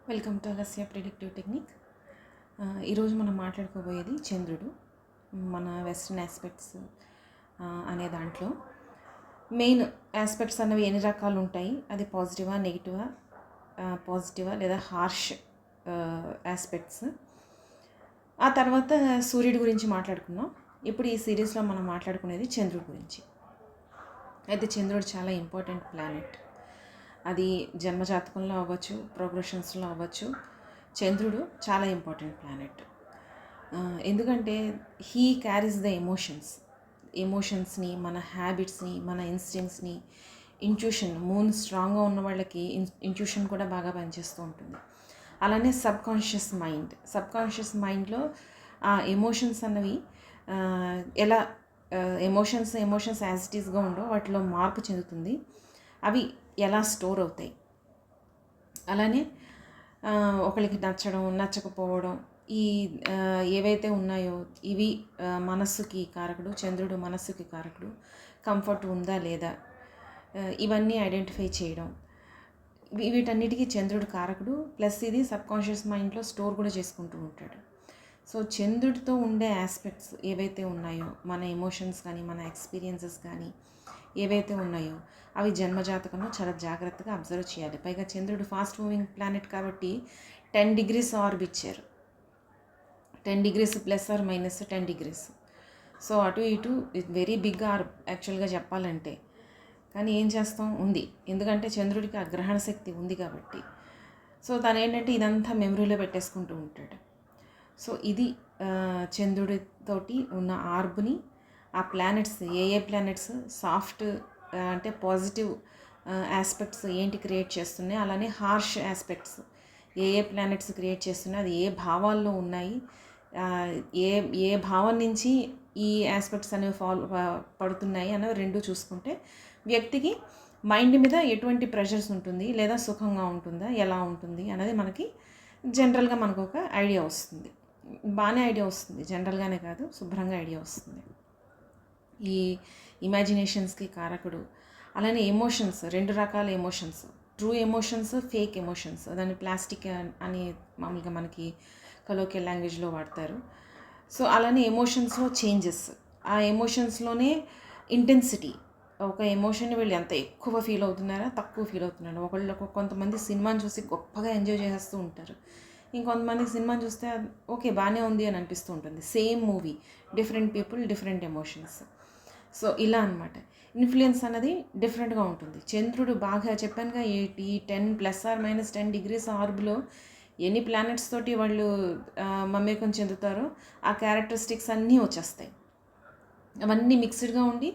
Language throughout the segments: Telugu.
Welcome to Agasya predictive technique. ఈరోజు మనం మాట్లాడుకోబోయేది చంద్రుడు మన వెస్ట్రన్ ఆస్పెక్ట్స్ అనే దాంట్లో మెయిన్ ఆస్పెక్ట్స్ అన్నవి ఎన్ని రకాలు ఉంటాయి, అది పాజిటివా లేదా హార్ష్ ఆస్పెక్ట్స్. ఆ తర్వాత సూర్యుడి గురించి మాట్లాడుకున్నాం. ఇప్పుడు ఈ సిరీస్లో మనం మాట్లాడుకునేది చంద్రుడి గురించి. అయితే చంద్రుడు చాలా ఇంపార్టెంట్ ప్లానెట్. అది జన్మజాతకంలో అవ్వచ్చు, ప్రోగ్రెషన్స్లో అవ్వచ్చు. చంద్రుడు చాలా ఇంపార్టెంట్ ప్లానెట్. ఎందుకంటే హీ క్యారీస్ ద ఎమోషన్స్ని, మన హ్యాబిట్స్ని, మన ఇన్స్టింక్ట్స్ని, ఇంట్యూషన్. మూన్ స్ట్రాంగ్గా ఉన్న వాళ్ళకి ఇంట్యూషన్ కూడా బాగా పనిచేస్తూ ఉంటుంది. అలానే సబ్కాన్షియస్ మైండ్లో ఆ ఎమోషన్స్ అన్నవి ఎలా ఎమోషన్స్ యాజ్ ఇట్ ఈస్గా ఉండో వాటిలో మార్పు చెందుతుంది. అవి ఎలా స్టోర్ అవుతాయి, అలానే ఒకరికి నచ్చడం నచ్చకపోవడం, ఈ ఏవైతే ఉన్నాయో ఇవి మనస్సుకి కారకుడు. చంద్రుడు మనస్సుకి కారకుడు. కంఫర్ట్ ఉందా లేదా, ఇవన్నీ ఐడెంటిఫై చేయడం, వీటన్నిటికీ చంద్రుడు కారకుడు. ప్లస్ ఇది సబ్కాన్షియస్ మైండ్లో స్టోర్ కూడా చేసుకుంటూ ఉంటాడు. సో చంద్రుడితో ఉండే ఆస్పెక్ట్స్ ఏవైతే ఉన్నాయో, మన ఎమోషన్స్ కానీ మన ఎక్స్పీరియన్సెస్ కానీ ఏవైతే ఉన్నాయో అవి జన్మజాతకంలో చాలా జాగ్రత్తగా అబ్జర్వ్ చేయాలి. పైగా చంద్రుడు ఫాస్ట్ మూవింగ్ ప్లానెట్ కాబట్టి 10 degrees ఆర్బ్ ఇచ్చారు. 10 degrees ± 10 degrees. సో అటు ఇటు వెరీ బిగ్ ఆర్బ్ యాక్చువల్గా చెప్పాలంటే. కానీ ఏం చేస్తాం, ఉంది. ఎందుకంటే చంద్రుడికి ఆ గ్రహణ శక్తి ఉంది కాబట్టి. సో తను ఏంటంటే ఇదంతా మెమరీలో పెట్టేసుకుంటూ ఉంటాడు. సో ఇది చంద్రుడితోటి ఉన్న ఆర్బ్ని, ఆ ప్లానెట్స్ ఏ ప్లానెట్స్ సాఫ్ట్ అంటే పాజిటివ్ ఆస్పెక్ట్స్ ఏంటి క్రియేట్ చేస్తున్నాయి, అలానే హార్ష్ ఆస్పెక్ట్స్ ఏ ప్లానెట్స్ క్రియేట్ చేస్తున్నాయి, అది ఏ భావాల్లో ఉన్నాయి, ఏ భావం నుంచి ఈ ఆస్పెక్ట్స్ అనేవి పడుతున్నాయి అనేవి రెండు చూసుకుంటే వ్యక్తికి మైండ్ మీద ఎటువంటి ప్రెషర్స్ ఉంటుంది, లేదా సుఖంగా ఉంటుందా, ఎలా ఉంటుంది అనేది మనకి జనరల్గా మనకు ఒక ఐడియా వస్తుంది. బాగానే ఐడియా వస్తుంది, జనరల్గానే కాదు, శుభ్రంగా ఐడియా వస్తుంది. ఈ ఇమాజినేషన్స్కి కారకుడు. అలానే ఎమోషన్స్, 2 రకాల emotions, true emotions, fake emotions. దాన్ని ప్లాస్టిక్ అని మామూలుగా మనకి కలోకియల్ లాంగ్వేజ్లో వాడతారు. సో అలానే ఎమోషన్స్లో చేంజెస్, ఆ ఎమోషన్స్లోనే ఇంటెన్సిటీ. ఒక ఎమోషన్ని వీళ్ళు ఎంత ఎక్కువ ఫీల్ అవుతున్నారా, తక్కువ ఫీల్ అవుతున్నారు. కొంతమంది సినిమాని చూసి గొప్పగా ఎంజాయ్ చేస్తూ ఉంటారు. ఇంకొంతమంది సినిమాని చూస్తే ఓకే బాగానే ఉంది అని అనిపిస్తూ ఉంటుంది. Same movie, different people, different emotions. So ఇలా అనమాట. ఇన్ఫ్లుయెన్స్ అనేది డిఫరెంట్గా ఉంటుంది. చంద్రుడు బాగా చెప్పానుగా, ఈ 10 ± 10 degrees ఆర్బ్లో ఎన్ని ప్లానెట్స్ తోటి వాళ్ళు మమేకం చెందుతారో ఆ క్యారెక్టరిస్టిక్స్ అన్నీ వచ్చేస్తాయి. అవన్నీ మిక్స్డ్గా ఉండి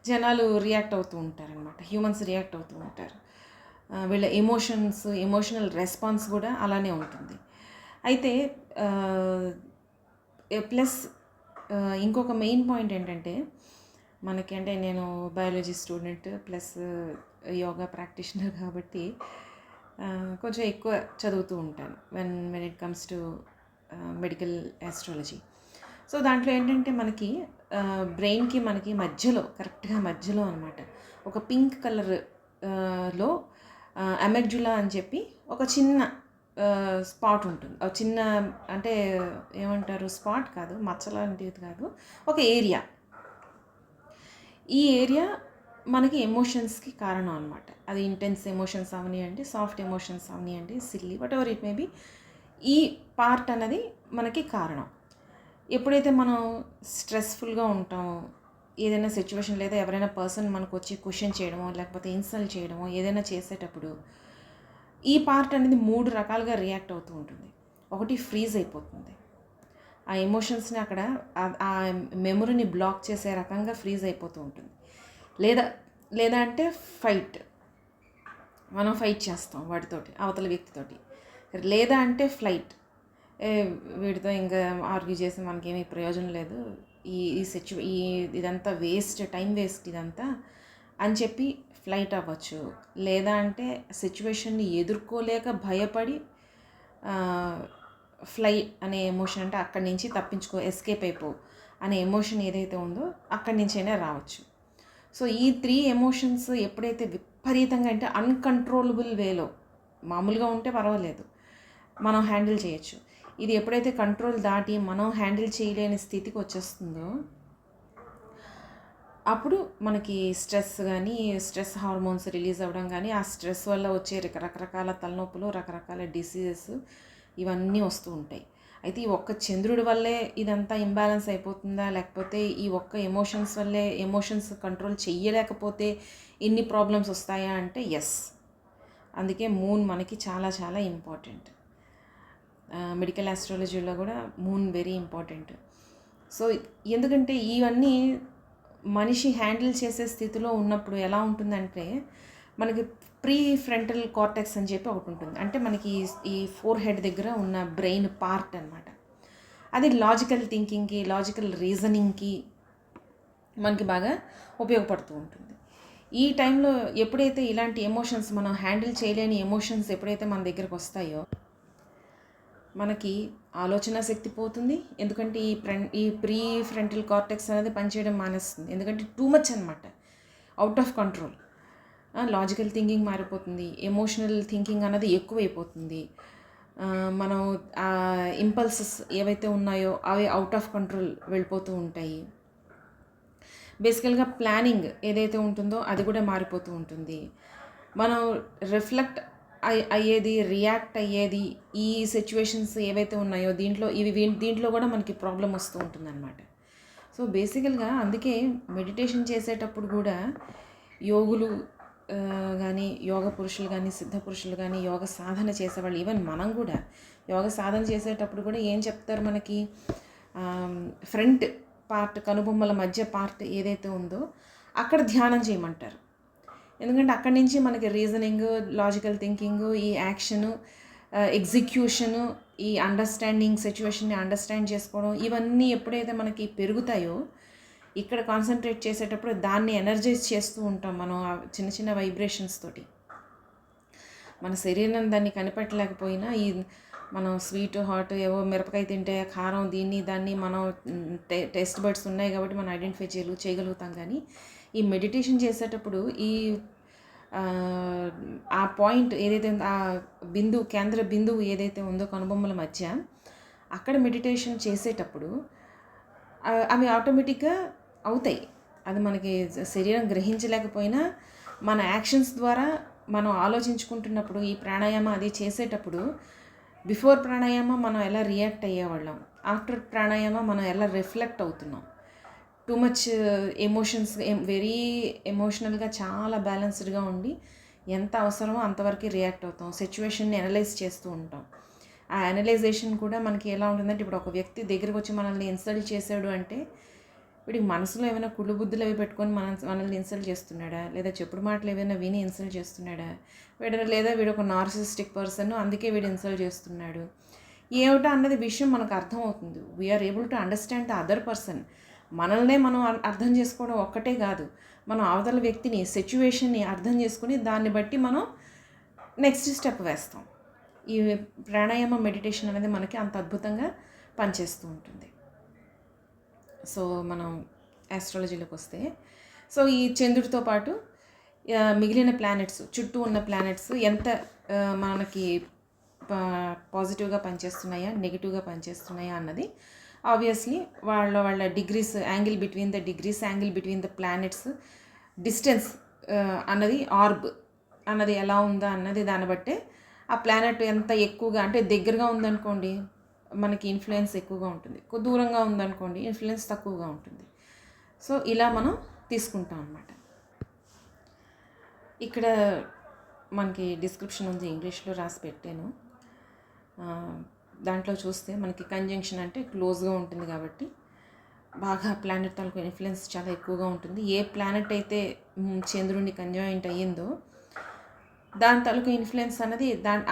జనాలు రియాక్ట్ అవుతూ ఉంటారనమాట. హ్యూమన్స్ రియాక్ట్ అవుతూ ఉంటారు. వీళ్ళ ఎమోషనల్ రెస్పాన్స్ కూడా అలానే ఉంటుంది. అయితే ప్లస్ ఇంకొక మెయిన్ పాయింట్ ఏంటంటే మనకి, అంటే నేను biology student plus yoga practitioner కాబట్టి కొంచెం ఎక్కువ చదువుతూ ఉంటాను when it comes to medical astrology. So దాంట్లో ఏంటంటే మనకి బ్రెయిన్కి మనకి కరెక్ట్గా మధ్యలో అనమాట ఒక పింక్ కలర్ లో అమెగ్జులా అని చెప్పి ఒక చిన్న స్పాట్ ఉంటుంది. చిన్న అంటే ఏమంటారు, స్పాట్ కాదు, మచ్చలాంటిది కాదు, ఒక ఏరియా. ఈ ఏరియా మనకి ఎమోషన్స్కి కారణం అనమాట. అది ఇంటెన్స్ ఎమోషన్స్ అవనివ్వండి, సాఫ్ట్ ఎమోషన్స్ అవనివ్వండి, silly, what ever it may be, ఈ పార్ట్ అనేది మనకి కారణం. ఎప్పుడైతే మనం స్ట్రెస్ఫుల్గా ఉంటామో, ఏదైనా సిచ్యువేషన్ లేదా ఎవరైనా పర్సన్ మనకు వచ్చి క్వశ్చన్ చేయడమో లేకపోతే ఇన్సల్ట్ చేయడమో ఏదైనా చేసేటప్పుడు ఈ పార్ట్ అనేది 3 రకాలుగా రియాక్ట్ అవుతూ ఉంటుంది. ఒకటి ఫ్రీజ్ అయిపోతుంది, ఆ ఎమోషన్స్ని అక్కడ ఆ మెమొరీని బ్లాక్ చేసే రకంగా ఫ్రీజ్ అయిపోతూ ఉంటుంది. లేదా అంటే మనం ఫైట్ చేస్తాం వాటితోటి, అవతల వ్యక్తితోటి. లేదా అంటే ఫ్లైట్, వీటితో ఇంకా ఆర్గ్యూ చేసి మనకేమీ ప్రయోజనం లేదు, ఇదంతా టైం వేస్ట్ ఇదంతా అని చెప్పి ఫ్లైట్ అవ్వచ్చు. లేదా అంటే సిచ్యువేషన్ని ఎదుర్కోలేక భయపడి ఫ్లై అనే ఎమోషన్, అంటే అక్కడి నుంచి ఎస్కేప్ అయిపో అనే ఎమోషన్ ఏదైతే ఉందో అక్కడి నుంచైనా రావచ్చు. సో ఈ 3 ఎమోషన్స్ ఎప్పుడైతే విపరీతంగా అంటే అన్కంట్రోలబుల్ వేలో, మామూలుగా ఉంటే పర్వాలేదు, మనం హ్యాండిల్ చేయొచ్చు. ఇది ఎప్పుడైతే కంట్రోల్ దాటి మనం హ్యాండిల్ చేయలేని స్థితికి వచ్చేస్తుందో అప్పుడు మనకి స్ట్రెస్ హార్మోన్స్ రిలీజ్ అవ్వడం కానీ, ఆ స్ట్రెస్ వల్ల వచ్చే రకరకాల తలనొప్పులు, రకరకాల డిసీజెస్ ఇవన్నీ వస్తూ ఉంటాయి. అయితే ఈ ఒక్క చంద్రుడి వల్లే ఇదంతా ఇంబ్యాలెన్స్ అయిపోతుందా, లేకపోతే ఈ ఒక్క ఎమోషన్స్ వల్లే ఎమోషన్స్ కంట్రోల్ చెయ్యలేకపోతే ఇన్ని ప్రాబ్లమ్స్ వస్తాయా అంటే ఎస్. అందుకే మూన్ మనకి చాలా చాలా ఇంపార్టెంట్. మెడికల్ ఆస్ట్రాలజీలో కూడా మూన్ వెరీ ఇంపార్టెంట్. సో ఎందుకంటే ఇవన్నీ మనిషి హ్యాండిల్ చేసే స్థితిలో ఉన్నప్పుడు ఎలా ఉంటుందంటే, మనకి ప్రీ ఫ్రంటల్ కార్టెక్స్ అని చెప్పి ఒకటి ఉంటుంది. అంటే మనకి ఈ ఫోర్ హెడ్ దగ్గర ఉన్న బ్రెయిన్ పార్ట్ అనమాట. అది లాజికల్ థింకింగ్కి, లాజికల్ రీజనింగ్కి మనకి బాగా ఉపయోగపడుతూ ఉంటుంది. ఈ టైంలో ఎప్పుడైతే ఇలాంటి ఎమోషన్స్, మనం హ్యాండిల్ చేయలేని ఎమోషన్స్ ఎప్పుడైతే మన దగ్గరకు వస్తాయో మనకి ఆలోచన శక్తి పోతుంది. ఎందుకంటే ఈ ప్రీ ఫ్రంటల్ కార్టెక్స్ అనేది పనిచేయడం మానేస్తుంది. ఎందుకంటే టూ మచ్ అనమాట, out of control. Logical thinking మారిపోతుంది, ఎమోషనల్ థింకింగ్ అనేది ఎక్కువైపోతుంది. మనం ఇంపల్సెస్ ఏవైతే ఉన్నాయో అవి అవుట్ ఆఫ్ కంట్రోల్ వెళ్ళిపోతూ ఉంటాయి. బేసికల్గా ప్లానింగ్ ఏదైతే ఉంటుందో అది కూడా మారిపోతూ ఉంటుంది. మనం రిఫ్లెక్ట్ అయ్యేది, రియాక్ట్ అయ్యేది, ఈ సిచ్యువేషన్స్ ఏవైతే ఉన్నాయో దీంట్లో కూడా మనకి ప్రాబ్లం వస్తూ ఉంటుందన్నమాట. సో బేసికల్గా అందుకే మెడిటేషన్ చేసేటప్పుడు కూడా యోగులు కానీ, యోగ పురుషులు కానీ, సిద్ధ పురుషులు కానీ, యోగ సాధన చేసేవాళ్ళు, ఈవెన్ మనం కూడా యోగ సాధన చేసేటప్పుడు కూడా ఏం చెప్తారు మనకి, ఫ్రంట్ పార్ట్, కనుబొమ్మల మధ్య పార్ట్ ఏదైతే ఉందో అక్కడ ధ్యానం చేయమంటారు. ఎందుకంటే అక్కడి నుంచి మనకి రీజనింగ్, లాజికల్ థింకింగ్, ఈ యాక్షను, ఎగ్జిక్యూషను, ఈ అండర్స్టాండింగ్, సిచ్యువేషన్ని అండర్స్టాండ్ చేసుకోవడం, ఇవన్నీ ఎప్పుడైతే మనకి పెరుగుతాయో ఇక్కడ కాన్సన్ట్రేట్ చేసేటప్పుడు దాన్ని ఎనర్జైజ్ చేస్తూ ఉంటాం మనం చిన్న చిన్న వైబ్రేషన్స్ తోటి. మన శరీరం దాన్ని కనిపెట్టలేకపోయినా మనం స్వీట్, హాట్, ఏవో మిరపకాయ తింటే కారం, దాన్ని మనం టేస్ట్ బడ్స్ ఉన్నాయి కాబట్టి మనం ఐడెంటిఫై చేయగలుగుతాం. కానీ ఈ మెడిటేషన్ చేసేటప్పుడు ఆ పాయింట్ ఏదైతే ఆ కేంద్ర బిందువు ఏదైతే ఉందో కనుబొమ్మల మధ్య, అక్కడ మెడిటేషన్ చేసేటప్పుడు అవి ఆటోమేటిక్గా అవుతాయి. అది మనకి శరీరం గ్రహించలేకపోయినా మన యాక్షన్స్ ద్వారా మనం ఆలోచించుకుంటున్నప్పుడు, ఈ ప్రాణాయామ అది చేసేటప్పుడు బిఫోర్ ప్రాణాయామ మనం ఎలా రియాక్ట్ అయ్యేవాళ్ళం, ఆఫ్టర్ ప్రాణాయామ మనం ఎలా రిఫ్లెక్ట్ అవుతున్నాం. టూ మచ్ ఎమోషన్స్, వెరీ ఎమోషనల్గా చాలా బ్యాలెన్స్డ్గా ఉండి ఎంత అవసరమో అంతవరకు రియాక్ట్ అవుతాం. సిచ్యువేషన్ని అనలైజ్ చేస్తూ ఉంటాం. ఆ అనలైజేషన్ కూడా మనకి ఎలా ఉంటుందంటే, ఇప్పుడు ఒక వ్యక్తి దగ్గరికి వచ్చి మనల్ని ఇన్సల్ట్ చేశాడు అంటే వీడికి మనసులో ఏమైనా కుళ్ళు బుద్ధులు అవి పెట్టుకొని మనల్ని ఇన్సల్ట్ చేస్తున్నాడా, లేదా చెప్పుడు మాటలు ఏమైనా విని ఇన్సల్ట్ చేస్తున్నాడా, వీడు ఒక నార్సిస్టిక్ పర్సన్ అందుకే వీడు ఇన్సల్ట్ చేస్తున్నాడు ఏమిటో అన్నది విషయం మనకు అర్థమవుతుంది. We're able to understand the other person. మనల్నే మనం అర్థం చేసుకోవడం ఒక్కటే కాదు, మనం అవతల వ్యక్తిని, సిచ్యువేషన్ని అర్థం చేసుకుని దాన్ని బట్టి మనం నెక్స్ట్ స్టెప్ వేస్తాం. ఈ ప్రాణాయామ మెడిటేషన్ అనేది మనకి అంత అద్భుతంగా పనిచేస్తూ ఉంటుంది. సో మనం ఆస్ట్రాలజీలోకి వస్తే, సో ఈ చంద్రుడితో పాటు మిగిలిన ప్లానెట్స్, చుట్టూ ఉన్న ప్లానెట్స్ ఎంత మనకి పాజిటివ్గా పనిచేస్తున్నాయా, నెగిటివ్గా పనిచేస్తున్నాయా అన్నది ఆబ్వియస్లీ వాళ్ళ degrees, angle between the planets, distance అన్నది, ఆర్బ్ అన్నది ఎలా ఉందా అన్నది దాన్ని బట్టే ఆ ప్లానెట్ ఎంత ఎక్కువగా, అంటే దగ్గరగా ఉందనుకోండి మనకి ఇన్ఫ్లుయెన్స్ ఎక్కువగా ఉంటుంది, దూరంగా ఉందనుకోండి ఇన్ఫ్లుయెన్స్ తక్కువగా ఉంటుంది. సో ఇలా మనం తీసుకుంటాం అన్నమాట. ఇక్కడ మనకి డిస్క్రిప్షన్ ఉంది, ఇంగ్లీష్లో రాసి పెట్టాను. దాంట్లో చూస్తే మనకి కంజంక్షన్ అంటే క్లోజ్గా ఉంటుంది కాబట్టి బాగా ప్లానెట్ తాలూకు ఇన్ఫ్లుయెన్స్ చాలా ఎక్కువగా ఉంటుంది. ఏ ప్లానెట్ అయితే చంద్రుడిని కంజాయింట్ అయ్యిందో దాని తాలూకు ఇన్ఫ్లుయెన్స్ అనేది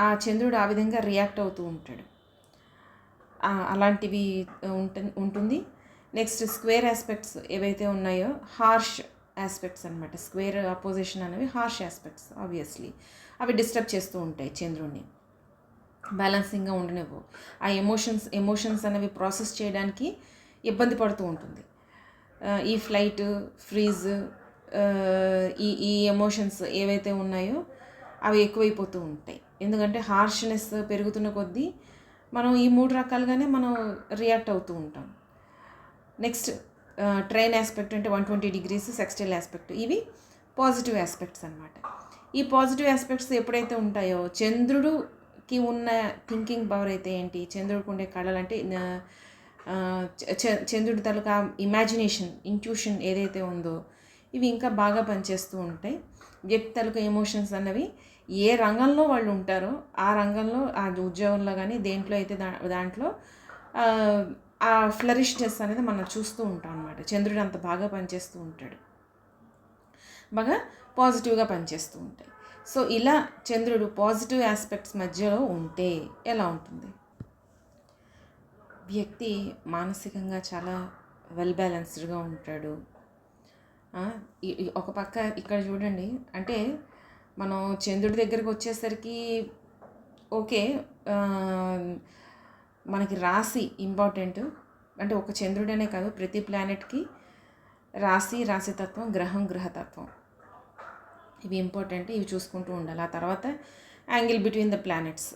ఆ చంద్రుడు ఆ విధంగా రియాక్ట్ అవుతూ ఉంటాడు. అలాంటివి ఉంటుంది. నెక్స్ట్ స్క్వేర్ ఆస్పెక్ట్స్ ఏవైతే ఉన్నాయో హార్ష్ ఆస్పెక్ట్స్ అనమాట. స్క్వేర్ అపోజిషన్ అనేవి హార్ష్ ఆస్పెక్ట్స్. ఆబ్వియస్లీ అవి డిస్టర్బ్ చేస్తూ ఉంటాయి చంద్రుడిని, బ్యాలెన్సింగ్గా ఉండనివ్వు. ఆ ఎమోషన్స్ అనేవి ప్రాసెస్ చేయడానికి ఇబ్బంది పడుతూ ఉంటుంది. ఈ ఫ్లైట్, ఫ్రీజ్, ఈ ఎమోషన్స్ ఏవైతే ఉన్నాయో అవి ఎక్కువైపోతూ ఉంటాయి. ఎందుకంటే హార్ష్నెస్ పెరుగుతున్న కొద్దీ మనం ఈ 3 రకాలుగానే మనం రియాక్ట్ అవుతూ ఉంటాం. నెక్స్ట్ ట్రైన్ ఆస్పెక్ట్ అంటే 120 degrees సెక్స్టైల్ ఆస్పెక్ట్. ఇవి పాజిటివ్ ఆస్పెక్ట్స్ అనమాట. ఈ పాజిటివ్ ఆస్పెక్ట్స్ ఎప్పుడైతే ఉంటాయో చంద్రుడికి ఉన్న థింకింగ్ పవర్ అయితే ఏంటి, చంద్రుడికి ఉండే కళలు అంటే చంద్రుడి తాలూకా ఇమాజినేషన్, ఇంట్యూషన్ ఏదైతే ఉందో ఇవి ఇంకా బాగా పనిచేస్తూ ఉంటాయి. వ్యక్తి తాలూకా ఎమోషన్స్ అన్నవి ఏ రంగంలో వాళ్ళు ఉంటారో ఆ రంగంలో, ఆ ఉద్యోగంలో కానీ దేంట్లో అయితే దాంట్లో ఆ ఫ్లరిష్నెస్ అనేది మనం చూస్తూ ఉంటాం అనమాట. చంద్రుడు అంత బాగా పనిచేస్తూ ఉంటాడు, బాగా పాజిటివ్గా పనిచేస్తూ ఉంటాయి. సో ఇలా చంద్రుడు పాజిటివ్ ఆస్పెక్ట్స్ మధ్యలో ఉంటే ఎలా ఉంటుంది? వ్యక్తి మానసికంగా చాలా వెల్ బ్యాలెన్స్డ్గా ఉంటాడు. ఒక పక్క ఇక్కడ చూడండి, అంటే మనం చంద్రుడి దగ్గరికి వచ్చేసరికి ఓకే, మనకి రాశి ఇంపార్టెంట్. అంటే ఒక చంద్రుడనే కాదు, ప్రతి ప్లానెట్కి రాశితత్వం, గ్రహతత్వం ఇవి ఇంపార్టెంట్. ఇవి చూసుకుంటూ ఉండాలి. ఆ తర్వాత యాంగిల్ బిట్వీన్ ద ప్లానెట్స్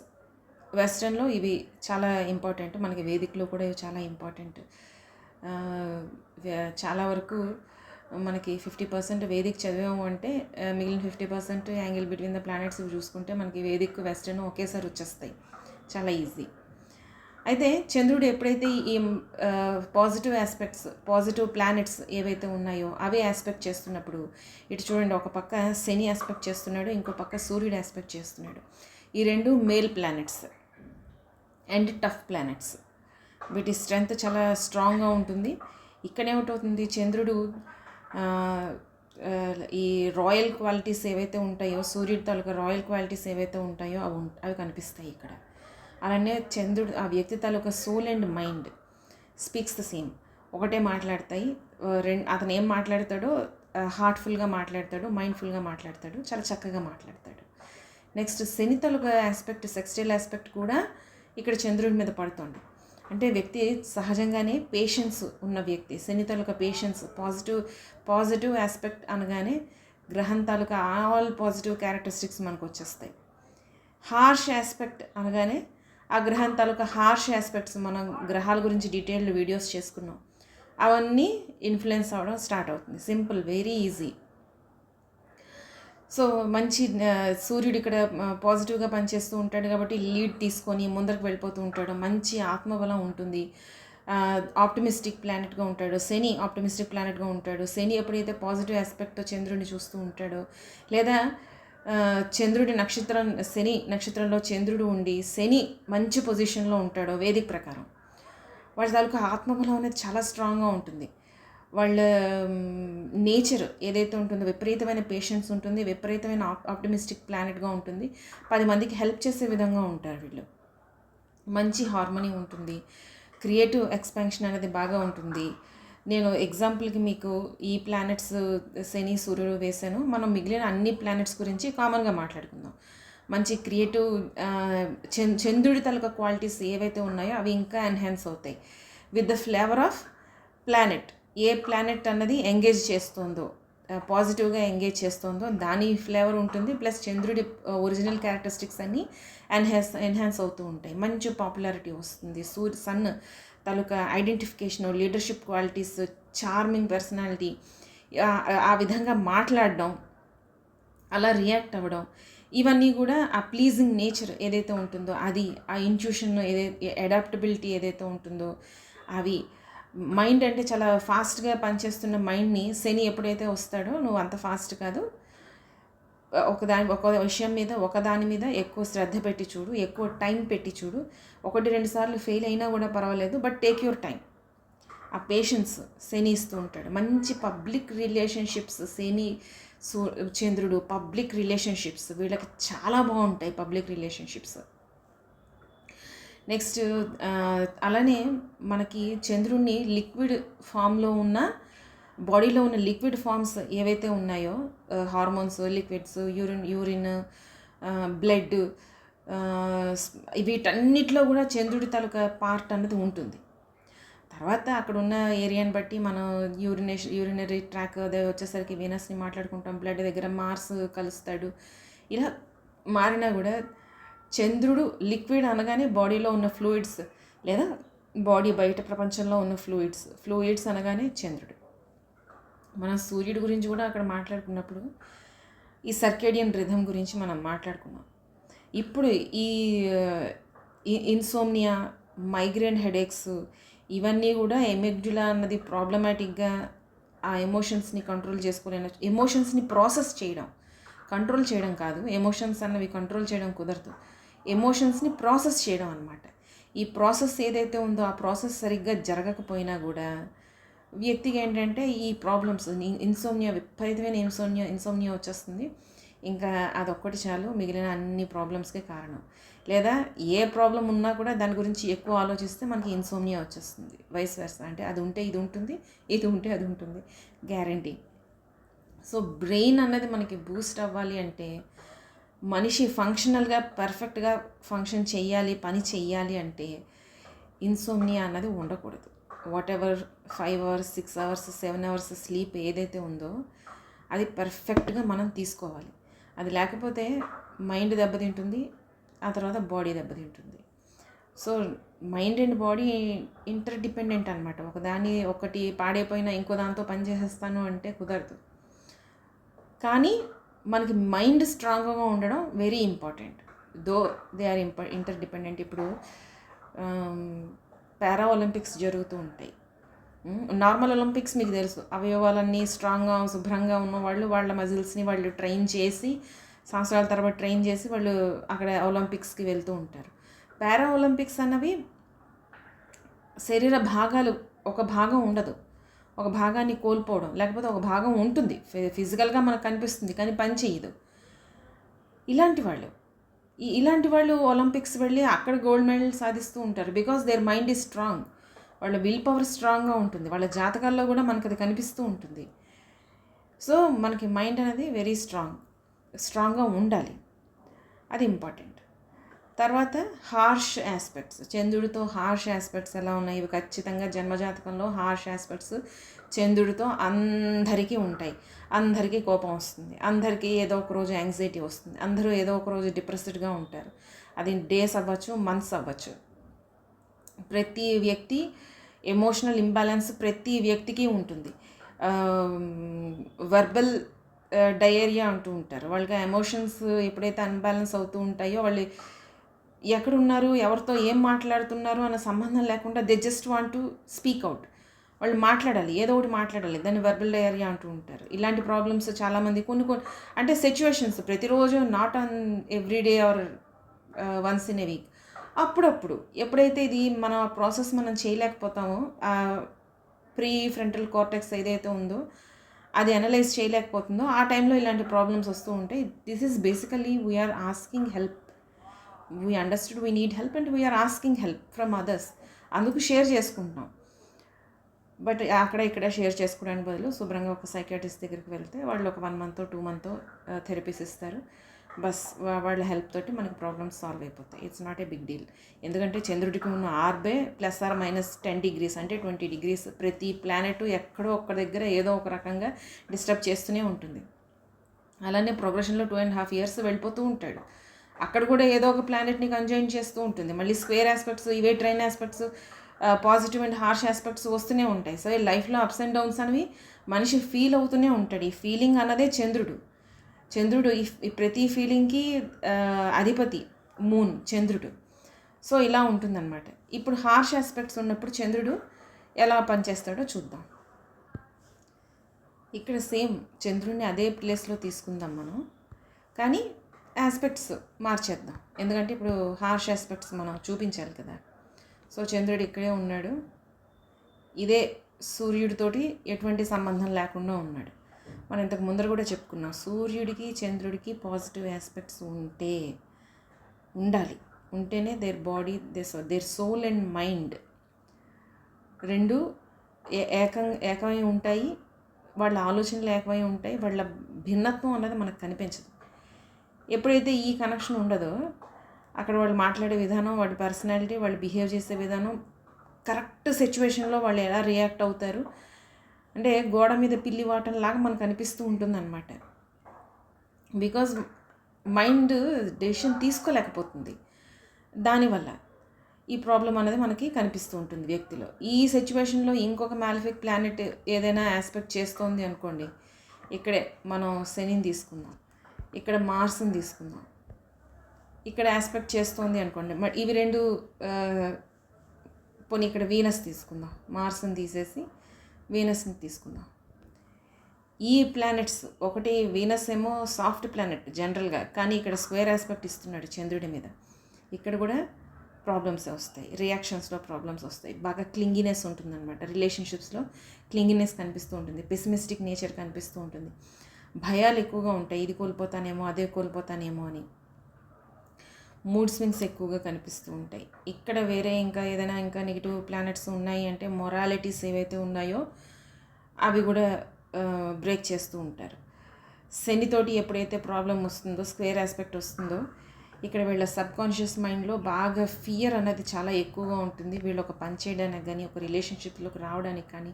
వెస్టర్న్లో ఇవి చాలా ఇంపార్టెంట్. మనకి వేదికలో కూడా ఇవి చాలా ఇంపార్టెంట్. చాలా వరకు మనకి 50% వేదిక చదివాము అంటే మిగిలిన 50% యాంగిల్ బిట్వీన్ ద ప్లానెట్స్ ఇవి చూసుకుంటే మనకి వేదిక్ వెస్టర్న్ ఒకేసారి వచ్చేస్తాయి, చాలా ఈజీ. అయితే చంద్రుడు ఎప్పుడైతే ఈ పాజిటివ్ ఆస్పెక్ట్స్, పాజిటివ్ ప్లానెట్స్ ఏవైతే ఉన్నాయో అవి ఆస్పెక్ట్ చేస్తున్నప్పుడు, ఇటు చూడండి, ఒక పక్క శని ఆస్పెక్ట్ చేస్తున్నాడు, ఇంకో పక్క సూర్యుడు ఆస్పెక్ట్ చేస్తున్నాడు. ఈ రెండు male planets and tough planets. వీటి స్ట్రెంగ్త్ చాలా స్ట్రాంగ్గా ఉంటుంది. ఇక్కడ ఏమిటవుతుంది, చంద్రుడు ఈ రాయల్ క్వాలిటీస్ ఏవైతే ఉంటాయో, సూర్యుడి తాలూకా రాయల్ క్వాలిటీస్ ఏవైతే ఉంటాయో అవి కనిపిస్తాయి ఇక్కడ. అలానే చంద్రుడు ఆ వ్యక్తి తాలూకా soul and mind speaks the same, ఒకటే మాట్లాడతాయి. అతను ఏం మాట్లాడతాడో హార్ట్ఫుల్గా మాట్లాడతాడు, మైండ్ఫుల్గా మాట్లాడతాడు, చాలా చక్కగా మాట్లాడతాడు. నెక్స్ట్ శని తాలూకా ఆస్పెక్ట్, సెక్స్టైల్ ఆస్పెక్ట్ కూడా ఇక్కడ చంద్రుడి మీద పడుతుంది. అంటే వ్యక్తి సహజంగానే పేషెన్స్ ఉన్న వ్యక్తి. శని తాలూకా పేషెన్స్, పాజిటివ్ ఆస్పెక్ట్ అనగానే గ్రహం తాలూకా ఆల్ పాజిటివ్ క్యారెక్టరిస్టిక్స్ మనకు వచ్చేస్తాయి. హార్ష్ ఆస్పెక్ట్ అనగానే ఆ గ్రహం తాలూకా హార్ష్ ఆస్పెక్ట్స్, మనం గ్రహాల గురించి డీటెయిల్డ్ వీడియోస్ చేసుకున్నాం, అవన్నీ ఇన్ఫ్లుయెన్స్ అవ్వడం స్టార్ట్ అవుతుంది. Simple, very easy. సో మంచి సూర్యుడు ఇక్కడ పాజిటివ్గా పనిచేస్తూ ఉంటాడు కాబట్టి లీడ్ తీసుకొని ముందరకు వెళ్ళిపోతూ ఉంటాడు, మంచి ఆత్మబలం ఉంటుంది, ఆప్టిమిస్టిక్ ప్లానెట్గా ఉంటాడు. శని ఆప్టిమిస్టిక్ ప్లానెట్గా ఉంటాడు. శని ఎప్పుడైతే పాజిటివ్ ఆస్పెక్ట్తో చంద్రుడిని చూస్తూ ఉంటాడో, లేదా చంద్రుడి శని నక్షత్రంలో చంద్రుడు ఉండి శని మంచి పొజిషన్లో ఉంటాడో వేదిక ప్రకారం, వాళ్ళ తాలూకా ఆత్మబలం అనేది చాలా స్ట్రాంగ్గా ఉంటుంది. వాళ్ళ నేచర్ ఏదైతే ఉంటుందో విపరీతమైన పేషెన్స్ ఉంటుంది, విపరీతమైన ఆప్టిమిస్టిక్ ప్లానెట్గా ఉంటుంది. 10 మందికి హెల్ప్ చేసే విధంగా ఉంటారు వీళ్ళు. మంచి హార్మోనీ ఉంటుంది, క్రియేటివ్ ఎక్స్పాన్షన్ అనేది బాగా ఉంటుంది. నేను ఎగ్జాంపుల్కి మీకు ఈ ప్లానెట్స్ శని సూర్యుడు వేసాను. మనం మిగిలిన అన్ని ప్లానెట్స్ గురించి కామన్గా మాట్లాడుకుందాం. మంచి క్రియేటివ్ చంద్రుడి తాలూకా క్వాలిటీస్ ఏవైతే ఉన్నాయో అవి ఇంకా ఎన్హాన్స్ అవుతాయి with the flavour of planet. A planet అన్నది ఎంగేజ్ చేస్తుందో, పాజిటివ్గా ఎంగేజ్ చేస్తుందో దాని ఫ్లేవర్ ఉంటుంది. ప్లస్ చంద్రుడి ఒరిజినల్ క్యారెక్టరిస్టిక్స్ అన్నీ ఎన్హాన్స్ అవుతూ ఉంటాయి. మంచి పాపులారిటీ వస్తుంది. సన్ తాలూకా identification, leadership qualities, charming personality, ఆ విధంగా మాట్లాడడం, అలా రియాక్ట్ అవ్వడం, ఇవన్నీ కూడా ఆ ప్లీజింగ్ నేచర్ ఏదైతే ఉంటుందో అది, ఆ ఇంట్యూషన్ ఏదైతే, అడాప్టబిలిటీ ఏదైతే ఉంటుందో అవి. మైండ్ అంటే చాలా ఫాస్ట్గా పనిచేస్తున్న మైండ్ని శని ఎప్పుడైతే వస్తాడో, నువ్వు అంత ఫాస్ట్ కాదు, ఒక విషయం మీద ఒకదాని మీద ఎక్కువ శ్రద్ధ పెట్టి చూడు, ఎక్కువ టైం పెట్టి చూడు, 1-2 సార్లు ఫెయిల్ అయినా కూడా పర్వాలేదు, బట్ టేక్ యువర్ టైం. ఆ పేషెన్స్ శని ఇస్తూ ఉంటాడు. మంచి పబ్లిక్ రిలేషన్షిప్స్, శని చంద్రుడు పబ్లిక్ రిలేషన్షిప్స్ వీళ్ళకి చాలా బాగుంటాయి, పబ్లిక్ రిలేషన్షిప్స్. నెక్స్ట్ అలానే మనకి చంద్రుడిని లిక్విడ్ ఫామ్లో ఉన్న, బాడీలో ఉన్న లిక్విడ్ ఫామ్స్ ఏవైతే ఉన్నాయో, హార్మోన్స్, లిక్విడ్స్, యూరిన్, బ్లడ్, వీటన్నిటిలో కూడా చంద్రుడి తాలూకా పార్ట్ అన్నది ఉంటుంది. తర్వాత అక్కడ ఉన్న ఏరియాని బట్టి మనం యూరినరీ ట్రాక్ అదే వచ్చేసరికి వీనస్ని మాట్లాడుకుంటాం, బ్లడ్ దగ్గర మార్స్ కలుస్తాడు. ఇలా మారినా కూడా చంద్రుడు లిక్విడ్ అనగానే బాడీలో ఉన్న ఫ్లూయిడ్స్ లేదా బాడీ బయట ప్రపంచంలో ఉన్న ఫ్లూయిడ్స్ అనగానే చంద్రుడు. మనం సూర్యుడి గురించి కూడా అక్కడ మాట్లాడుకున్నప్పుడు ఈ సర్కేడియన్ రిథమ్ గురించి మనం మాట్లాడుకున్నాం. ఇప్పుడు ఈ ఇన్సోమ్నియా, మైగ్రేన్ హెడేక్స్ ఇవన్నీ కూడా ఎమిగ్డులా అన్నది ప్రాబ్లమాటిక్గా ఆ ఎమోషన్స్ని కంట్రోల్ చేసుకోలేని, ఎమోషన్స్ని ప్రాసెస్ చేయడం, కంట్రోల్ చేయడం కాదు, ఎమోషన్స్ అన్నవి కంట్రోల్ చేయడం కుదరదు, ఎమోషన్స్ని ప్రాసెస్ చేయడం అనమాట. ఈ ప్రాసెస్ ఏదైతే ఉందో ఆ ప్రాసెస్ సరిగ్గా జరగకపోయినా కూడా వ్యక్తికి ఏంటంటే ఈ ప్రాబ్లమ్స్, ఇన్సోమ్నియా, విపరీతమైన ఇన్సోమ్నియా వచ్చేస్తుంది. ఇంకా అదొక్కటి చాలు మిగిలిన అన్ని ప్రాబ్లమ్స్కే కారణం. లేదా ఏ ప్రాబ్లం ఉన్నా కూడా దాని గురించి ఎక్కువ ఆలోచిస్తే మనకి ఇన్సోమ్నియా వచ్చేస్తుంది, వైస్ వర్సా. అంటే అది ఉంటే ఇది ఉంటుంది, ఇది ఉంటే అది ఉంటుంది, గ్యారంటీ. సో బ్రెయిన్ అన్నది మనకి బూస్ట్ అవ్వాలి అంటే, మనిషి ఫంక్షనల్గా పర్ఫెక్ట్గా ఫంక్షన్ చెయ్యాలి, పని చెయ్యాలి అంటే ఇన్సోమ్నియా అన్నది ఉండకూడదు. What ever 5 hours 6 hours 7 hours sleep ఏదైతే ఉందో అది పర్ఫెక్ట్గా మనం తీసుకోవాలి. అది లేకపోతే మైండ్ దెబ్బతింటుంది, ఆ తర్వాత బాడీ దెబ్బతింటుంది. So mind and body inter dependent అనమాట. ఒకటి పాడైపోయినా ఇంకో దాంతో పని చేసేస్తాను అంటే కుదరదు. కానీ మనకి మైండ్ స్ట్రాంగ్గా ఉండడం very important, though they are inter dependent. ఇప్పుడు పారా ఒలింపిక్స్ జరుగుతూ ఉంటాయి. నార్మల్ ఒలింపిక్స్ మీకు తెలుసు, అవయవాలన్నీ స్ట్రాంగ్గా శుభ్రంగా ఉన్నవాళ్ళు వాళ్ళ మజిల్స్ని వాళ్ళు ట్రైన్ చేసి సంవత్సరాల తర్వాత ట్రైన్ చేసి వాళ్ళు అక్కడ ఒలింపిక్స్కి వెళ్తూ ఉంటారు. పారా ఒలింపిక్స్ అన్నవి శరీర భాగాలు ఒక భాగం ఉండదు, ఒక భాగాన్ని కోల్పోవడం, లేకపోతే ఒక భాగం ఉంటుంది ఫిజికల్గా మనకు కనిపిస్తుంది కానీ పని చేయదు. ఇలాంటి వాళ్ళు ఒలింపిక్స్ వెళ్ళి అక్కడ గోల్డ్ మెడల్ సాధిస్తూ ఉంటారు. Because their mind is strong, వాళ్ళ విల్ పవర్ స్ట్రాంగ్గా ఉంటుంది, వాళ్ళ జాతకాల్లో కూడా మనకు అది కనిపిస్తూ ఉంటుంది. సో మనకి మైండ్ అనేది వెరీ స్ట్రాంగ్గా ఉండాలి, అది ఇంపార్టెంట్. తర్వాత హార్ష్ ఆస్పెక్ట్స్, చంద్రుడితో హార్ష్ ఆస్పెక్ట్స్ ఎలా ఉన్నాయి? ఇవి ఖచ్చితంగా జన్మజాతకంలో హార్ష్ ఆస్పెక్ట్స్ చంద్రుడితో అందరికీ ఉంటాయి. అందరికీ కోపం వస్తుంది, అందరికీ ఏదో ఒక రోజు యాంగ్జైటీ వస్తుంది, అందరూ ఏదో ఒక రోజు డిప్రెస్డ్గా ఉంటారు. అది డేస్ అవ్వచ్చు, మంత్స్ అవ్వచ్చు. ప్రతి వ్యక్తి ఎమోషనల్ ఇంబ్యాలెన్స్ ప్రతి వ్యక్తికి ఉంటుంది. వర్బల్ డయేరియా అంటూ ఉంటారు. వాళ్ళకి ఎమోషన్స్ ఎప్పుడైతే అన్బ్యాలెన్స్ అవుతూ ఉంటాయో వాళ్ళు ఎక్కడున్నారు, ఎవరితో ఏం మాట్లాడుతున్నారు అన్న సంబంధం లేకుండా they just want to speak out. వాళ్ళు మాట్లాడాలి, ఏదో ఒకటి మాట్లాడాలి, దాన్ని వర్బల్ డయేరియా అంటూ ఉంటారు. ఇలాంటి ప్రాబ్లమ్స్ చాలామంది కొన్ని అంటే సిచ్యువేషన్స్, ప్రతిరోజు not on everyday or once in a week, అప్పుడప్పుడు ఎప్పుడైతే ఇది మన ప్రాసెస్ మనం చేయలేకపోతామో, ప్రీ ఫ్రంటల్ కార్టెక్స్ ఏదైతే ఉందో అది అనలైజ్ చేయలేకపోతుందో ఆ టైంలో ఇలాంటి ప్రాబ్లమ్స్ వస్తూ ఉంటాయి. This is basically we're asking help, we understood we need help and we're asking help from others. అందుకు షేర్ చేసుకుంటున్నాం. బట్ అక్కడ ఇక్కడ షేర్ చేసుకోవడానికి బదులు శుభ్రంగా ఒక సైకాట్రిస్ట్ దగ్గరికి వెళ్తే వాళ్ళు ఒక 1 month 2 month థెరపీస్ ఇస్తారు. బస్ వాళ్ళ హెల్ప్ తోటి మనకి ప్రాబ్లమ్స్ సాల్వ్ అయిపోతాయి. It's not a big deal. ఎందుకంటే చంద్రుడికి ఉన్న ఆర్బే +or-10 degrees అంటే 20 degrees. ప్రతి ప్లానెట్ ఎక్కడో ఒక్క దగ్గర ఏదో ఒక రకంగా డిస్టర్బ్ చేస్తూనే ఉంటుంది. అలానే ప్రోగ్రెషన్లో 2.5 years వెళ్ళిపోతూ ఉంటాడు. అక్కడ కూడా ఏదో ఒక ప్లానెట్ని కంజైన్ చేస్తూ ఉంటుంది. మళ్ళీ స్క్వేర్ ఆస్పెక్ట్స్, ఇవే train aspects, positive and harsh aspects వస్తూనే ఉంటాయి. సో ఈ లైఫ్లో అప్స్ అండ్ డౌన్స్ అనేవి మనిషి ఫీల్ అవుతూనే ఉంటాడు. ఈ ఫీలింగ్ అన్నదే చంద్రుడు ఈ ప్రతి ఫీలింగ్కి అధిపతి మూన్, చంద్రుడు. సో ఇలా ఉంటుందన్నమాట. ఇప్పుడు హార్ష్ ఆస్పెక్ట్స్ ఉన్నప్పుడు చంద్రుడు ఎలా పనిచేస్తాడో చూద్దాం. ఇక్కడ సేమ్ చంద్రుడిని అదే ప్లేస్లో తీసుకుందాం మనం, కానీ ఆస్పెక్ట్స్ మార్చేద్దాం. ఎందుకంటే ఇప్పుడు హార్ష్ ఆస్పెక్ట్స్ మనం చూపించాలి కదా. సో చంద్రుడు ఇక్కడే ఉన్నాడు, ఇదే సూర్యుడితోటి ఎటువంటి సంబంధం లేకుండా ఉన్నాడు. మనం ఇంతకు ముందర కూడా చెప్పుకున్నాం, సూర్యుడికి చంద్రుడికి పాజిటివ్ ఆస్పెక్ట్స్ ఉంటేనే their body, their soul and mind రెండు ఏకమై ఉంటాయి. వాళ్ళ ఆలోచనలు ఏకమై ఉంటాయి. వాళ్ళ భిన్నత్వం అన్నది మనకు కనిపించదు. ఎప్పుడైతే ఈ కనెక్షన్ ఉండదో అక్కడ వాళ్ళు మాట్లాడే విధానం, వాళ్ళ పర్సనాలిటీ, వాళ్ళు బిహేవ్ చేసే విధానం, కరెక్ట్ సిచ్యువేషన్లో వాళ్ళు ఎలా రియాక్ట్ అవుతారు అంటే గోడ మీద పిల్లి వాటంలాగా మనకు అనిపిస్తూ ఉంటుందన్నమాట. బికాజ్ మైండ్ డెసిషన్ తీసుకోలేకపోతుంది. దానివల్ల ఈ ప్రాబ్లం అనేది మనకి కనిపిస్తూ ఉంటుంది వ్యక్తిలో. ఈ సిచ్యువేషన్లో ఇంకొక మ్యాలిఫిక్ ప్లానెట్ ఏదైనా ఆస్పెక్ట్ చేస్తోంది అనుకోండి, ఇక్కడే మనం శనిని తీసుకుందాం, ఇక్కడ మార్స్ని తీసుకుందాం, ఇక్కడ ఆస్పెక్ట్ చేస్తోంది అనుకోండి, ఇవి రెండు పోనీ ఇక్కడ వీనస్ తీసుకుందాం, మార్స్ని తీసేసి వీనస్ని తీసుకుందాం. ఈ ప్లానెట్స్ ఒకటి వీనస్ ఏమో సాఫ్ట్ ప్లానెట్ జనరల్గా, కానీ ఇక్కడ స్క్వేర్ ఆస్పెక్ట్ ఇస్తున్నాడు చంద్రుడి మీద. ఇక్కడ కూడా ప్రాబ్లమ్స్ వస్తాయి, రియాక్షన్స్లో ప్రాబ్లమ్స్ వస్తాయి, బాగా క్లింగినెస్ ఉంటుందన్నమాట. రిలేషన్షిప్స్లో క్లింగినెస్ కనిపిస్తూ ఉంటుంది, పెసిమిస్టిక్ నేచర్ కనిపిస్తూ ఉంటుంది, భయాలు ఎక్కువగా ఉంటాయి, ఇది కోల్పోతానేమో అదే కోల్పోతానేమో అని. మూడ్ స్వింగ్స్ ఎక్కువగా కనిపిస్తూ ఉంటాయి. ఇక్కడ వేరే ఇంకా ఏదైనా ఇంకా నెగిటివ్ ప్లానెట్స్ ఉన్నాయి అంటే మొరాలిటీస్ ఏవైతే ఉన్నాయో అవి కూడా బ్రేక్ చేస్తూ ఉంటారు. శనితోటి ఎప్పుడైతే ప్రాబ్లం వస్తుందో, స్క్వేర్ ఆస్పెక్ట్ వస్తుందో, ఇక్కడ వీళ్ళ సబ్కాన్షియస్ మైండ్లో బాగా ఫియర్ అనేది చాలా ఎక్కువగా ఉంటుంది. వీళ్ళు ఒక పని చేయడానికి కానీ, ఒక రిలేషన్షిప్లోకి రావడానికి కానీ,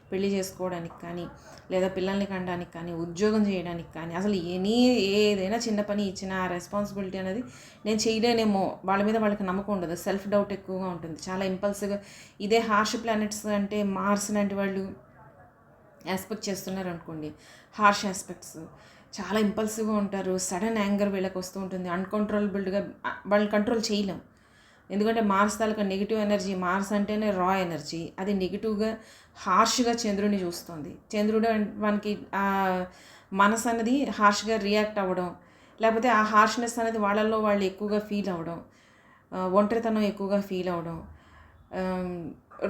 పెళ్లి చేసుకోవడానికి కానీ, లేదా పిల్లల్ని కనడానికి కానీ, ఉద్యోగం చేయడానికి కానీ, అసలు ఏదైనా చిన్న పని ఇచ్చినా ఆ రెస్పాన్సిబిలిటీ అనేది నేను చేయలేనేమో, వాళ్ళ మీద వాళ్ళకి నమ్మకం ఉండదు, సెల్ఫ్ డౌట్ ఎక్కువగా ఉంటుంది, చాలా ఇంపల్సివ్గా. ఇదే హార్ష్ ప్లానెట్స్ అంటే మార్స్ లాంటి వాళ్ళు ఆస్పెక్ట్ చేస్తున్నారు అనుకోండి, హార్ష్ ఆస్పెక్ట్స్ చాలా ఇంపల్సివ్గా ఉంటారు, సడన్ యాంగర్ వీళ్ళకి వస్తూ ఉంటుంది, అన్కంట్రోలబుల్గా వాళ్ళని కంట్రోల్ చేయలేం. ఎందుకంటే మార్స్ తాలూకా నెగిటివ్ ఎనర్జీ, మార్స్ అంటేనే రా ఎనర్జీ, అది నెగిటివ్గా హార్ష్గా చంద్రుడిని చూస్తుంది. చంద్రుడు మనకి మనసు అనేది హార్ష్గా రియాక్ట్ అవ్వడం, లేకపోతే ఆ హార్ష్నెస్ అనేది వాళ్ళల్లో వాళ్ళు ఎక్కువగా ఫీల్ అవ్వడం, ఒంటరితనం ఎక్కువగా ఫీల్ అవ్వడం,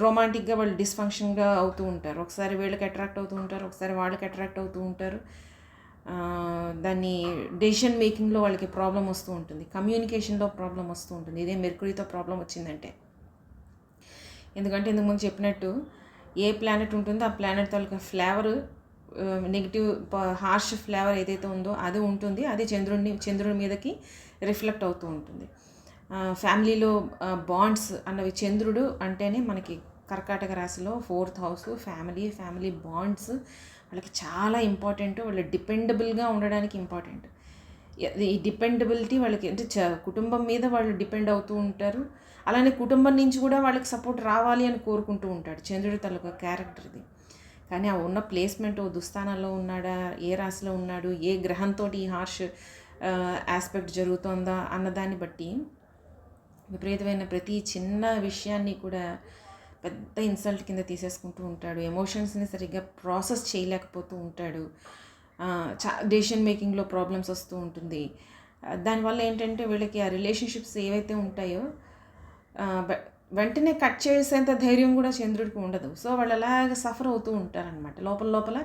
రొమాంటిక్గా వాళ్ళు డిస్ఫంక్షన్గా అవుతూ ఉంటారు. ఒకసారి వీళ్ళకి అట్రాక్ట్ అవుతూ ఉంటారు, ఒకసారి వాళ్ళకి అట్రాక్ట్ అవుతూ ఉంటారు. దాన్ని డెసిషన్ మేకింగ్లో వాళ్ళకి ప్రాబ్లం వస్తూ ఉంటుంది, కమ్యూనికేషన్లో ప్రాబ్లం వస్తూ ఉంటుంది. ఇదే మెర్కురీతో ప్రాబ్లం వచ్చిందంటే, ఎందుకంటే ఇంతకుముందు చెప్పినట్టు ఏ ప్లానెట్ ఉంటుందో ఆ ప్లానెట్ తాలూకా ఫ్లేవర్, నెగిటివ్ హార్ష్ ఫ్లేవర్ ఏదైతే ఉందో అది ఉంటుంది, అది చంద్రుడి మీదకి రిఫ్లెక్ట్ అవుతూ ఉంటుంది. ఫ్యామిలీలో బాండ్స్ అన్నవి, చంద్రుడు అంటేనే మనకి కర్కాటక రాశిలో 4th హౌస్, ఫ్యామిలీ బాండ్స్ వాళ్ళకి చాలా ఇంపార్టెంట్. వాళ్ళు డిపెండబుల్గా ఉండడానికి ఇంపార్టెంట్. ఈ డిపెండబిలిటీ వాళ్ళకి అంటే కుటుంబం మీద వాళ్ళు డిపెండ్ అవుతూ ఉంటారు. అలానే కుటుంబం నుంచి కూడా వాళ్ళకి సపోర్ట్ రావాలి అని కోరుకుంటూ ఉంటాడు చంద్రుడి తాలూకా క్యారెక్టర్ ఇది. కానీ ఆ ఉన్న ప్లేస్మెంట్ దుస్థానాల్లో ఉన్నాడా, ఏ రాశిలో ఉన్నాడు, ఏ గ్రహంతో ఈ హార్ష్ ఆస్పెక్ట్ జరుగుతుందా అన్నదాన్ని బట్టి విపరీతమైన ప్రతి చిన్న విషయాన్ని కూడా పెద్ద ఇన్సల్ట్ కింద తీసేసుకుంటూ ఉంటాడు. ఎమోషన్స్ని సరిగ్గా ప్రాసెస్ చేయలేకపోతూ ఉంటాడు. డెసిషన్ మేకింగ్లో ప్రాబ్లమ్స్ వస్తూ ఉంటుంది. దానివల్ల ఏంటంటే వీళ్ళకి ఆ రిలేషన్షిప్స్ ఏవైతే ఉంటాయో వెంటనే కట్ చేసేంత ధైర్యం కూడా చంద్రుడికి ఉండదు. సో వాళ్ళు అలాగే సఫర్ అవుతూ ఉంటారనమాట, లోపల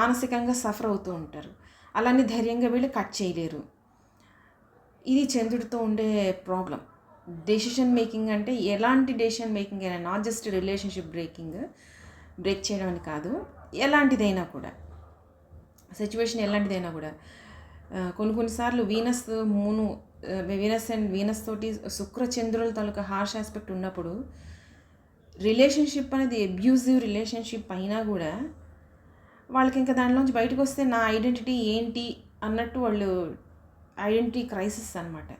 మానసికంగా సఫర్ అవుతూ ఉంటారు. అలానే ధైర్యంగా వీళ్ళు కట్ చేయలేరు. ఇది చంద్రుడితో ఉండే ప్రాబ్లం. డెసిషన్ మేకింగ్ అంటే ఎలాంటి డెసిషన్ మేకింగ్ అయినా, నాట్ జస్ట్ రిలేషన్షిప్ బ్రేక్ చేయడం అని కాదు, ఎలాంటిదైనా కూడా సిచ్యువేషన్ ఎలాంటిదైనా కూడా కొన్నిసార్లు వీనస్ తోటి శుక్ర చంద్రుల తాలూకా హార్ష్ ఆస్పెక్ట్ ఉన్నప్పుడు రిలేషన్షిప్ అనేది అబ్యూజివ్ రిలేషన్షిప్ అయినా కూడా వాళ్ళకి ఇంకా దానిలోంచి బయటకు వస్తే నా ఐడెంటిటీ ఏంటి అన్నట్టు వాళ్ళు ఐడెంటిటీ క్రైసిస్ అనమాట.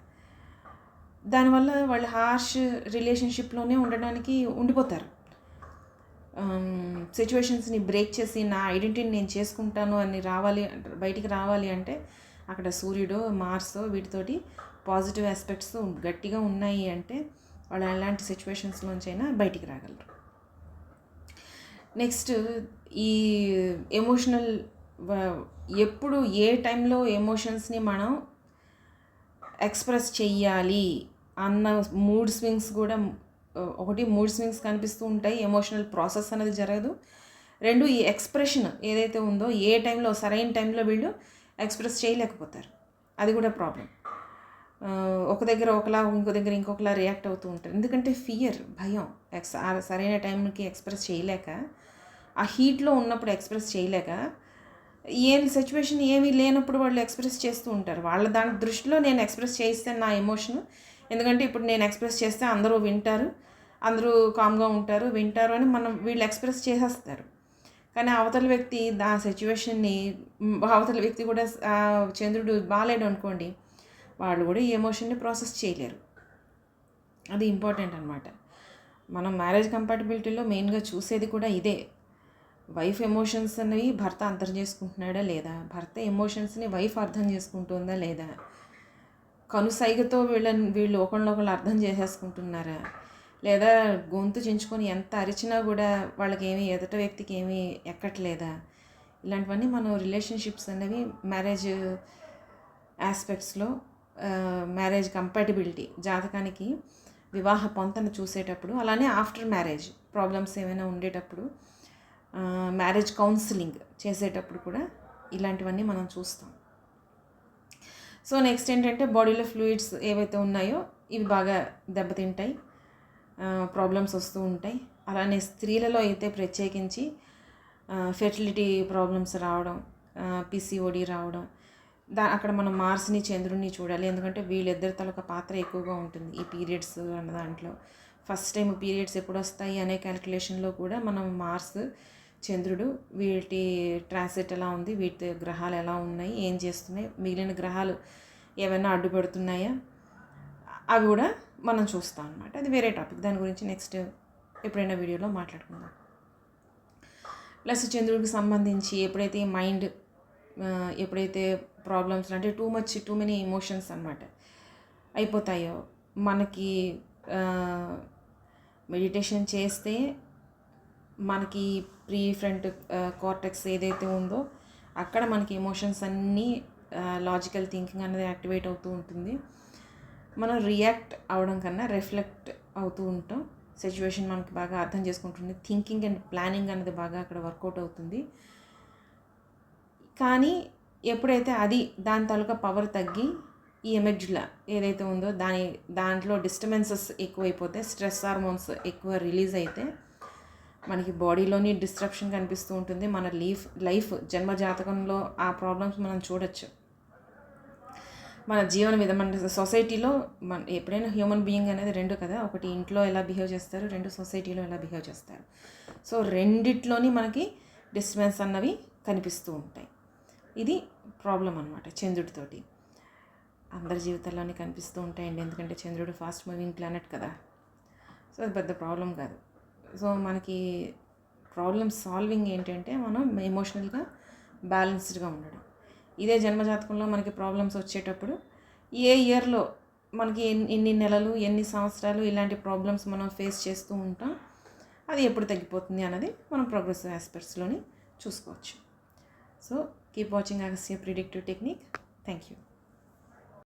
దానివల్ల వాళ్ళు హార్ష్ రిలేషన్షిప్లోనే ఉండడానికి ఉండిపోతారు. సిచ్యువేషన్స్ని బ్రేక్ చేసి నా ఐడెంటిటీని నేను చేసుకుంటాను అని బయటికి రావాలి అంటే అక్కడ సూర్యుడు, మార్స్ వీటితోటి పాజిటివ్ ఆస్పెక్ట్స్ గట్టిగా ఉన్నాయి అంటే వాళ్ళు ఎలాంటి సిచ్యువేషన్స్లోంచైనా బయటికి రాగలరు. నెక్స్ట్ ఈ ఎమోషనల్, ఎప్పుడు ఏ టైంలో ఎమోషన్స్ని మనం ఎక్స్ప్రెస్ చెయ్యాలి అన్న మూడ్ స్వింగ్స్ కూడా, ఒకటి మూడ్ స్వింగ్స్ కనిపిస్తూ ఉంటాయి, ఎమోషనల్ ప్రాసెస్ అనేది జరగదు. 2 ఈ ఎక్స్ప్రెషన్ ఏదైతే ఉందో ఏ టైంలో సరైన టైంలో వీళ్ళు ఎక్స్ప్రెస్ చేయలేకపోతారు, అది కూడా ప్రాబ్లం. ఒక దగ్గర ఒకలా, ఇంకో దగ్గర ఇంకొకలా రియాక్ట్ అవుతూ ఉంటారు. ఎందుకంటే ఫియర్, భయం, సరైన టైంకి ఎక్స్ప్రెస్ చేయలేక, ఆ హీట్లో ఉన్నప్పుడు ఎక్స్ప్రెస్ చేయలేక, సిచ్యువేషన్ ఏమీ లేనప్పుడు వాళ్ళు ఎక్స్ప్రెస్ చేస్తూ ఉంటారు. వాళ్ళ దాని దృష్టిలో నేను ఎక్స్ప్రెస్ చేస్తాను నా ఎమోషన్, ఎందుకంటే ఇప్పుడు నేను ఎక్స్ప్రెస్ చేస్తే అందరూ వింటారు, అందరూ కామ్గా ఉంటారు, వింటారు అని వీళ్ళు ఎక్స్ప్రెస్ చేసేస్తారు. కానీ అవతల వ్యక్తి ఆ సిచ్యువేషన్ని, అవతల వ్యక్తి కూడా చంద్రుడు బాగాలేడు అనుకోండి, వాళ్ళు కూడా ఈ ఎమోషన్ని ప్రాసెస్ చేయలేరు. అది ఇంపార్టెంట్ అనమాట. మనం మ్యారేజ్ కంపాటబిలిటీలో మెయిన్గా చూసేది కూడా ఇదే. వైఫ్ ఎమోషన్స్ అనేవి భర్త అర్థం చేసుకుంటున్నాడా లేదా, భర్త ఎమోషన్స్ని వైఫ్ అర్థం చేసుకుంటుందా లేదా, కనుసైగతో వీళ్ళు ఒకళ్ళనొకళ్ళు అర్థం చేసేసుకుంటున్నారా, లేదా గొంతు చించుకొని ఎంత అరిచినా కూడా వాళ్ళకి ఏమీ ఎదుట వ్యక్తికి ఏమీ ఎక్కట్లేదా, ఇలాంటివన్నీ మనం రిలేషన్షిప్స్ అనేవి మ్యారేజ్ ఆస్పెక్ట్స్లో మ్యారేజ్ కంపాటబిలిటీ జాతకానికి వివాహ పొంతన చూసేటప్పుడు, అలానే ఆఫ్టర్ మ్యారేజ్ ప్రాబ్లమ్స్ ఏమైనా ఉండేటప్పుడు మ్యారేజ్ కౌన్సిలింగ్ చేసేటప్పుడు కూడా ఇలాంటివన్నీ మనం చూస్తాం. సో నెక్స్ట్ ఏంటంటే బాడీలో ఫ్లూయిడ్స్ ఏవైతే ఉన్నాయో ఇవి బాగా దెబ్బతింటాయి, ప్రాబ్లమ్స్ వస్తూ ఉంటాయి. అలానే స్త్రీలలో అయితే ప్రత్యేకించి ఫెర్టిలిటీ ప్రాబ్లమ్స్ రావడం, పిసిఓడి రావడం, అక్కడ మనం మార్స్ని చంద్రుడిని చూడాలి. ఎందుకంటే వీళ్ళిద్దరి తలొక పాత్ర ఎక్కువగా ఉంటుంది ఈ పీరియడ్స్ అన్న దాంట్లో. ఫస్ట్ టైం పీరియడ్స్ ఎప్పుడు వస్తాయి అనే క్యాలిక్యులేషన్లో కూడా మనం మార్స్, చంద్రుడు, వీటి ట్రాన్సిట్ ఎలా ఉంది, వీటి గ్రహాలు ఎలా ఉన్నాయి, ఏం చేస్తున్నాయి, మిగిలిన గ్రహాలు ఏమైనా అడ్డుపడుతున్నాయా, అవి కూడా మనం చూస్తాం అన్నమాట. అది వేరే టాపిక్, దాని గురించి నెక్స్ట్ ఎప్పుడైనా వీడియోలో మాట్లాడుకుందాం. ప్లస్ చంద్రుడికి సంబంధించి ఎప్పుడైతే మైండ్ ఎప్పుడైతే ప్రాబ్లమ్స్ అంటే టూ మెనీ ఎమోషన్స్ అన్నమాట అయిపోతాయో, మనకి మెడిటేషన్ చేస్తే మనకి ప్రీ ఫ్రంట్ కార్టెక్స్ ఏదైతే ఉందో అక్కడ మనకి ఎమోషన్స్ అన్నీ లాజికల్ థింకింగ్ అనేది యాక్టివేట్ అవుతూ ఉంటుంది. మనం రియాక్ట్ అవడం కన్నా రిఫ్లెక్ట్ అవుతూ ఉంటాం. సిచ్యువేషన్ మనకి బాగా అర్థం చేసుకుంటుంది. థింకింగ్ అండ్ ప్లానింగ్ అనేది బాగా అక్కడ వర్కౌట్ అవుతుంది. కానీ ఎప్పుడైతే దాని తాలూకా పవర్ తగ్గి ఈ ఎమెగ్జులా ఏదైతే ఉందో దాంట్లో డిస్టర్బెన్సెస్ ఎక్కువైపోతే, స్ట్రెస్ హార్మోన్స్ ఎక్కువ రిలీజ్ అయితే మనకి బాడీలోని డిస్ట్రప్షన్ కనిపిస్తూ ఉంటుంది. మన లైఫ్ జన్మజాతకంలో ఆ ప్రాబ్లమ్స్ మనం చూడొచ్చు. మన జీవన విధానం, మన సొసైటీలో ఎప్పుడైనా హ్యూమన్ బీయింగ్ అనేది రెండు కదా, ఒకటి ఇంట్లో ఎలా బిహేవ్ చేస్తారు, రెండు సొసైటీలో ఎలా బిహేవ్ చేస్తారు. సో రెండిట్లోని మనకి డిస్టర్బెన్స్ అన్నవి కనిపిస్తూ ఉంటాయి. ఇది ప్రాబ్లం అన్నమాట చంద్రుడితోటి. అందరి జీవితాల్లోనే కనిపిస్తూ ఉంటాయండి, ఎందుకంటే చంద్రుడు ఫాస్ట్ మూవింగ్ ప్లానెట్ కదా. సో అది పెద్ద ప్రాబ్లం కాదు. సో మనకి ప్రాబ్లమ్ సాల్వింగ్ ఏంటంటే మనం ఎమోషనల్గా బ్యాలెన్స్డ్గా ఉండడం. ఇదే జన్మజాతకంలో మనకి ప్రాబ్లమ్స్ వచ్చేటప్పుడు ఏ ఇయర్లో మనకి ఎన్ని నెలలు, ఎన్ని సంవత్సరాలు ఇలాంటి ప్రాబ్లమ్స్ మనం ఫేస్ చేస్తూ ఉంటాం, అది ఎప్పుడు తగ్గిపోతుంది అన్నది మనం ప్రోగ్రెసివ్ ఆస్పెక్ట్స్లోని చూసుకోవచ్చు. So keep watching Agastya predictive technique. Thank you.